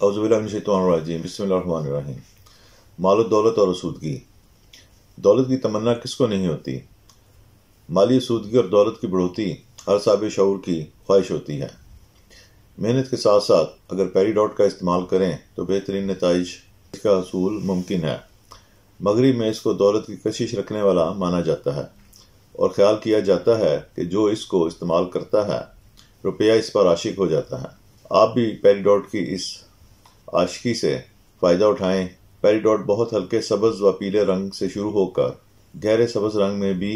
औज़ुबिल्लाहि मिनश्शैतानिर्रजीम बिस्मिल्लाहिर्रहमानिर्रहीम। माल दौलत और आसूदगी। दौलत की तमन्ना किसको नहीं होती। माली आसूदगी और दौलत की बढ़ोतरी हर साहिब शऊर की ख्वाहिश होती है। मेहनत के साथ साथ अगर पेरिडॉट का इस्तेमाल करें तो बेहतरीन नताइज का हसूल मुमकिन है। मगरिब में इसको दौलत की कशिश रखने वाला माना जाता है और ख्याल किया जाता है कि जो इसको इस्तेमाल करता है रुपया इस पर आशिक हो जाता है। आप भी पेरिडॉट की इस आशिकी से फ़ायदा उठाएं। पेरिडॉट बहुत हल्के सब्ज़ व पीले रंग से शुरू होकर गहरे सब्ज़ रंग में भी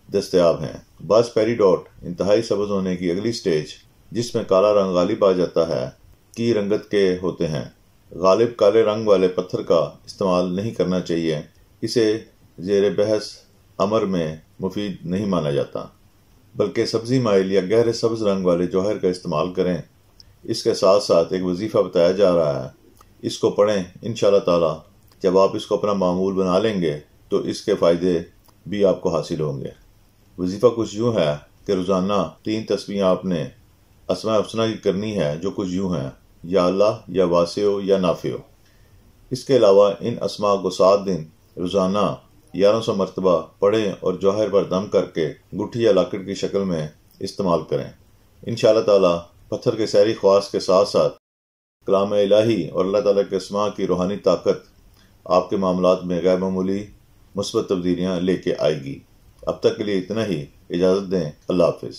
दस्तयाब हैं। बाज़ पेरिडॉट इंतहाई सब्ज़ होने की अगली स्टेज, जिसमें काला रंग गालिब आ जाता है, की रंगत के होते हैं। गालिब काले रंग वाले पत्थर का इस्तेमाल नहीं करना चाहिए। इसे ज़ेर बहस अमर में मुफीद नहीं माना जाता, बल्कि सब्ज़ी माइल या गहरे सब्ज़ रंग वाले जौहर का इस्तेमाल करें। इसके साथ साथ एक वजीफ़ा बताया जा रहा है, इसको पढ़ें। इंशाअल्लाह ताला जब आप इसको अपना मामूल बना लेंगे तो इसके फ़ायदे भी आपको हासिल होंगे। वजीफ़ा कुछ यूँ है कि रोज़ाना 3 तस्बीहें आपने अस्माए हुस्ना की करनी है, जो कुछ यूँ हैं, या अल्लाह या वासिओ या नाफ़िओ। इसके अलावा इन अस्मा को 7 दिन रोज़ाना 1100 मरतबा पढ़ें और जौहर पर दम करके गुठी या लाकड़ की शक्ल में इस्तेमाल करें। इंशाअल्लाह ताला पत्थर के सहरी ख्वास के साथ साथ कलाम इलाही और अल्लाह ताला के अस्मा की रूहानी ताकत आपके मामलात में गैर मामूली मुस्बत तब्दीलियाँ लेके आएगी। अब तक के लिए इतना ही। इजाज़त दें। अल्लाह हाफ़िज़।